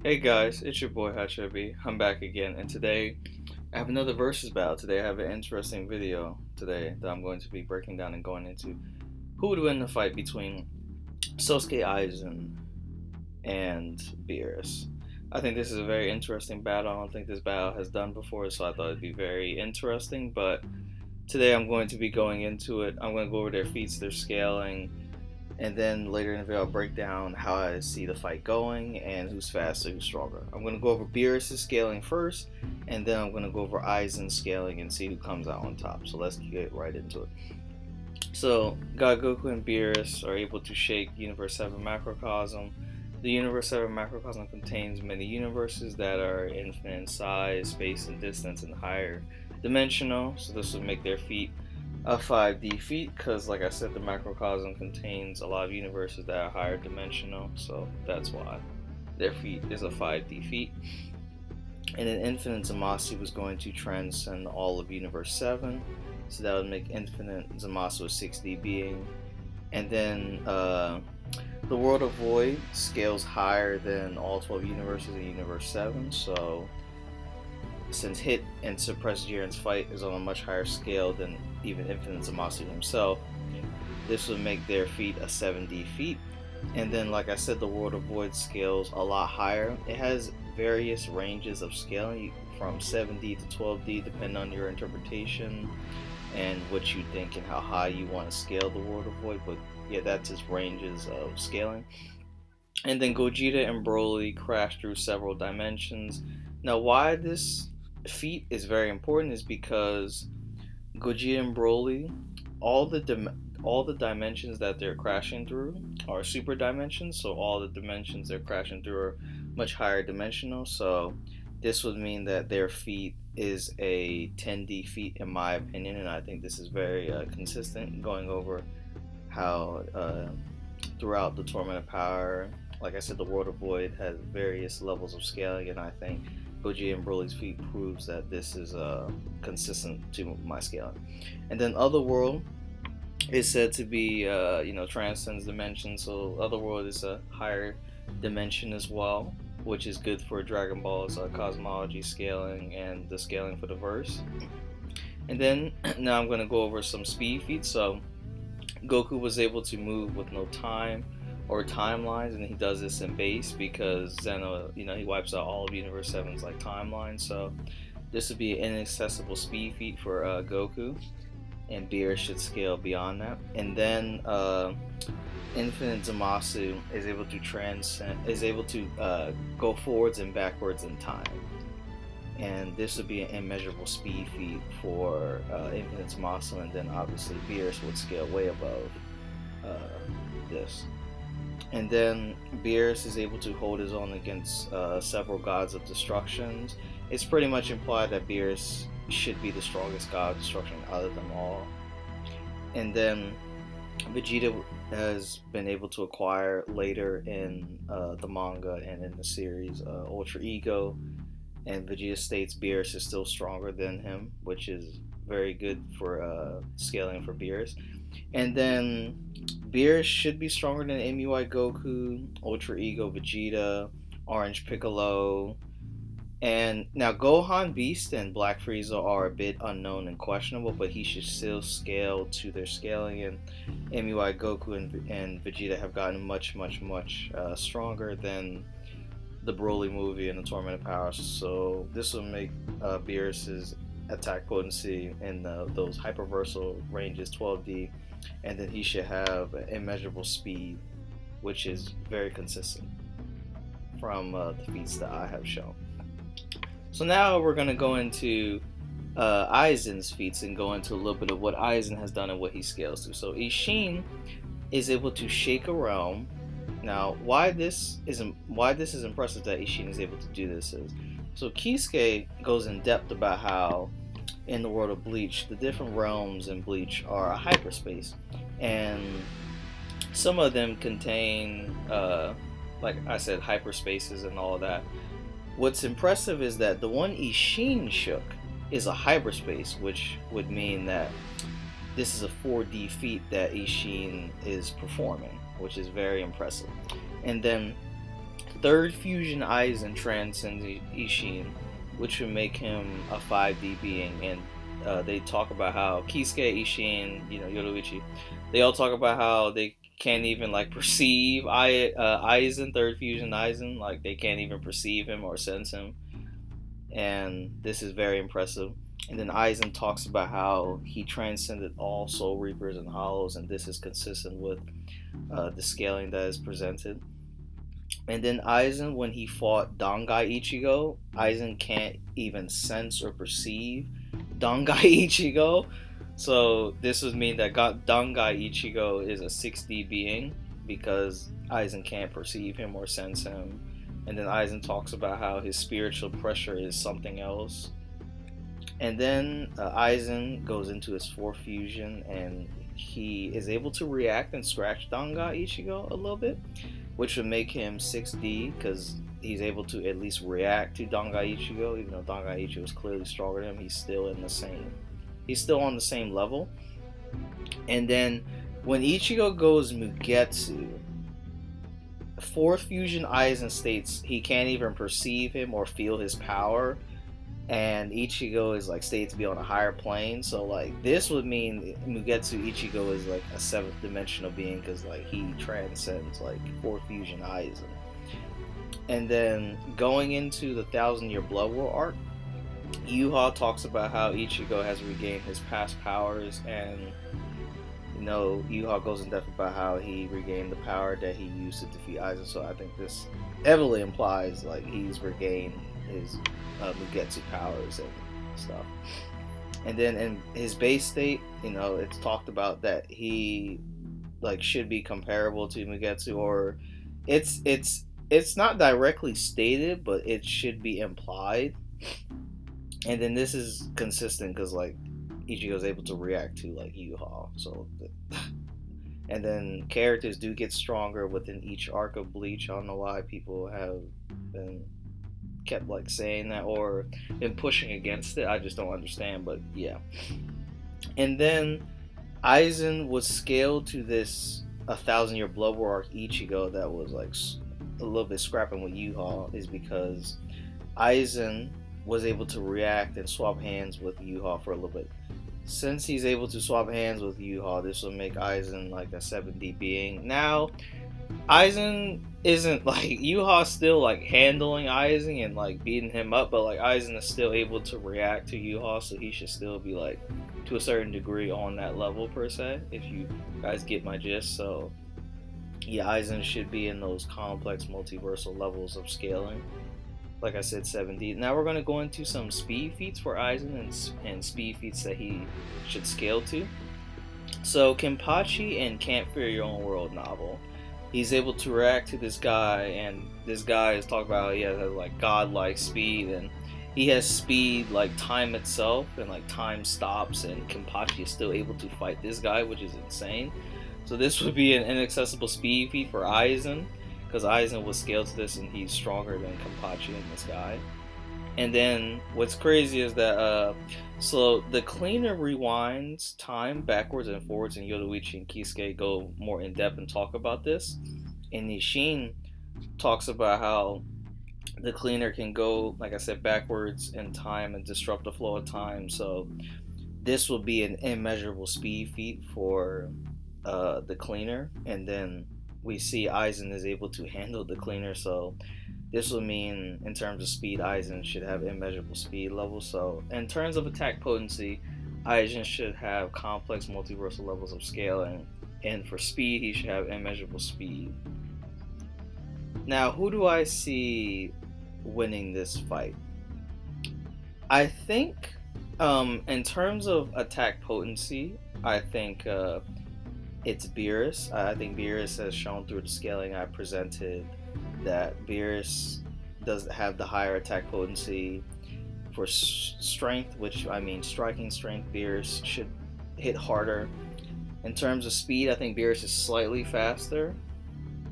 Hey guys, it's your boy Hachobi. I'm back again, and today I have another versus battle. Today I have an interesting video today that I'm going to be breaking down and going into who would win the fight between Sosuke Aizen and Beerus. I think this is a very interesting battle. I don't think this battle has done before, so I thought it'd be very interesting. But today I'm going to be going into it. I'm going to go over their feats, their scaling, and then later in the video I'll break down how I see the fight going and who's faster, who's stronger. I'm going to go over Beerus' scaling first, and then I'm going to go over Aizen's scaling and see who comes out on top. So let's get right into it. So God Goku and Beerus are able to shake Universe 7 Macrocosm. The Universe 7 Macrocosm contains many universes that are infinite in size, space, and distance, and higher dimensional. So this would make their feat a 5D feat because, like I said, the macrocosm contains a lot of universes that are higher dimensional, so that's why their feat is a 5D feat. And then Infinite Zamasu was going to transcend all of Universe 7, so that would make Infinite Zamasu a 6D being. And then the World of Void scales higher than all 12 universes in Universe 7, so since Hit and Suppressed Jiren's fight is on a much higher scale than even Infinite Zamasu himself, this would make their feat a 7D feat. And then, like I said, the World of Void scales a lot higher. It has various ranges of scaling from 7D to 12D, depending on your interpretation and what you think and how high you want to scale the World of Void. But yeah, that's its ranges of scaling. And then Gogeta and Broly crash through several dimensions. Now, why this feat is very important is because Gogeta and Broly, all the all the dimensions that they're crashing through are super dimensions. So all the dimensions they're crashing through are much higher dimensional. So this would mean that their feat is a 10D feat in my opinion, and I think this is very consistent. Going over how throughout the Tournament of Power, like I said, the World of Void has various levels of scaling, and I think Gogeta and Broly's feat proves that this is consistent to my scaling. And then Otherworld is said to be, transcends dimensions. So Otherworld is a higher dimension as well, which is good for Dragon Ball's cosmology scaling and the scaling for the verse. And then now I'm going to go over some speed feats. So Goku was able to move with no time or timelines, and he does this in base because Zeno, he wipes out all of Universe 7's like timelines. So this would be an inaccessible speed feat for Goku, and Beerus should scale beyond that. And then Infinite Zamasu is able to go forwards and backwards in time. And this would be an immeasurable speed feat for Infinite Zamasu, and then obviously Beerus would scale way above this. And then Beerus is able to hold his own against several gods of destructions. It's pretty much implied that Beerus should be the strongest god of destruction out of them all. And then Vegeta has been able to acquire later in the manga and in the series Ultra Ego, and Vegeta states Beerus is still stronger than him, which is very good for scaling for Beerus. And then Beerus should be stronger than MUI Goku, Ultra Ego Vegeta, Orange Piccolo, and now Gohan Beast and Black Frieza are a bit unknown and questionable, but he should still scale to their scaling. And MUI Goku and Vegeta have gotten much stronger than the Broly movie and the Tournament of Power. So this will make Beerus's attack potency in those hyperversal ranges 12D, and then he should have immeasurable speed, which is very consistent from the feats that I have shown. So now we're going to go into Aizen's feats and go into a little bit of what Aizen has done and what he scales to. So Ishin is able to shake a realm. Now, why this is impressive that Ishin is able to do this is, so Kisuke goes in depth about how in the world of Bleach, the different realms in Bleach are a hyperspace, and some of them contain, like I said, hyperspaces and all of that. What's impressive is that the one Ishin shook is a hyperspace, which would mean that this is a 4D feat that Ishin is performing, which is very impressive. And then Third fusion Aizen transcends Ishin, which would make him a 5D being. And they talk about how Kisuke, Ishin, Yoruichi, they all talk about how they can't even like perceive Aizen, third fusion Aizen, like they can't even perceive him or sense him. And this is very impressive. And then Aizen talks about how he transcended all Soul Reapers and Hollows, and this is consistent with the scaling that is presented. And then Aizen, when he fought Dangai Ichigo, Aizen can't even sense or perceive Dangai Ichigo. So this would mean that Dangai Ichigo is a 6D being because Aizen can't perceive him or sense him. And then Aizen talks about how his spiritual pressure is something else. And then Aizen goes into his fourth fusion, and he is able to react and scratch Dangai Ichigo a little bit, which would make him 6D because he's able to at least react to Dangai Ichigo, even though Dangai Ichigo is clearly stronger than him. He's still on the same level. And then when Ichigo goes Mugetsu, fourth fusion Aizen states he can't even perceive him or feel his power, and Ichigo is like stated to be on a higher plane. So like this would mean Mugetsu Ichigo is like a 7th dimensional being because like he transcends like fourth fusion Aizen. And then going into the 1,000-Year Blood War arc, Yuha talks about how Ichigo has regained his past powers, and Yuha goes in depth about how he regained the power that he used to defeat Aizen. So I think this heavily implies like he's regained his Mugetsu powers and stuff. And then in his base state, it's talked about that he like should be comparable to Mugetsu, or it's not directly stated, but it should be implied. And then this is consistent because like Ichigo is able to react to like Yuha. So, and then characters do get stronger within each arc of Bleach. I don't know why people have been kept like saying that or been pushing against it. I just don't understand. But yeah. And then Aizen was scaled to this 1,000-Year Blood War arc Ichigo that was like a little bit scrapping with Yuha, is because Aizen was able to react and swap hands with Yuha for a little bit. Since he's able to swap hands with Yuha, this will make Aizen like a 7D being. Now, Aizen isn't like Yuha's still like handling Aizen and like beating him up, but like Aizen is still able to react to Yuha, so he should still be like to a certain degree on that level per se, if you guys get my gist. So yeah, Aizen should be in those complex multiversal levels of scaling. Like I said, 7D. Now we're going to go into some speed feats for Aizen and speed feats that he should scale to. So Kenpachi and Can't Fear Your Own World novel. He's able to react to this guy, and this guy is talking about how he has like godlike speed, and he has speed like time itself, and like time stops, and Kenpachi is still able to fight this guy, which is insane. So this would be an inaccessible speed feat for Aizen, because Aizen was scaled to this and he's stronger than Kenpachi and this guy. And then what's crazy is that so the cleaner rewinds time backwards and forwards, and Yoruichi and Kisuke go more in depth and talk about this. And Nishin talks about how the cleaner can go, like I said, backwards in time and disrupt the flow of time. So this will be an immeasurable speed feat for the cleaner. And then we see Aizen is able to handle the cleaner, so this will mean in terms of speed, Aizen should have immeasurable speed levels. So in terms of attack potency, Aizen should have complex multiversal levels of scaling, and for speed, he should have immeasurable speed. Now, who do I see winning this fight? I think in terms of attack potency, I think it's Beerus. I think Beerus has shown through the scaling I presented that Beerus does have the higher attack potency. For strength, which I mean striking strength, Beerus should hit harder. In terms of speed, I think Beerus is slightly faster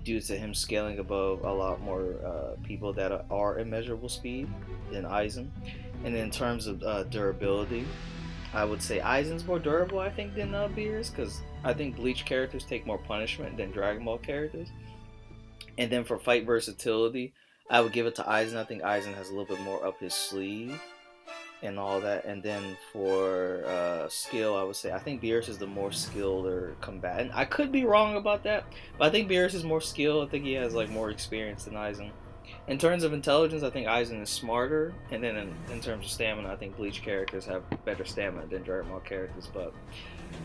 due to him scaling above a lot more people that are immeasurable speed than Aizen. And in terms of durability, I would say Aizen's more durable, I think, than Beerus, because I think Bleach characters take more punishment than Dragon Ball characters. And then for fight versatility, I would give it to Aizen. I think Aizen has a little bit more up his sleeve and all that. And then for skill, I would say I think Beerus is the more skilled or combatant. I could be wrong about that, but I think Beerus is more skilled. I think he has like more experience than Aizen. In terms of intelligence, I think Aizen is smarter, and then in terms of stamina, I think Bleach characters have better stamina than Dragon Ball characters. But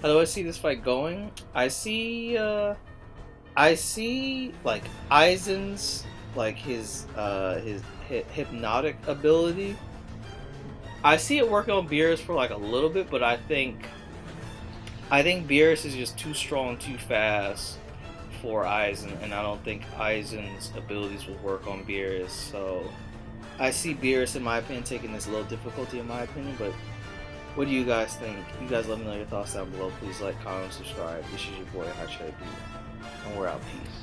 how do I see this fight going? I see like Aizen's like his hypnotic ability. I see it working on Beerus for like a little bit, but I think Beerus is just too strong, too fast for Aizen, and I don't think Aizen's abilities will work on Beerus. So I see Beerus, in my opinion, taking this low difficulty, in my opinion. But what do you guys think? You guys let me know your thoughts down below. Please like, comment, subscribe. This is your boy Hachebi, and we're out. Peace.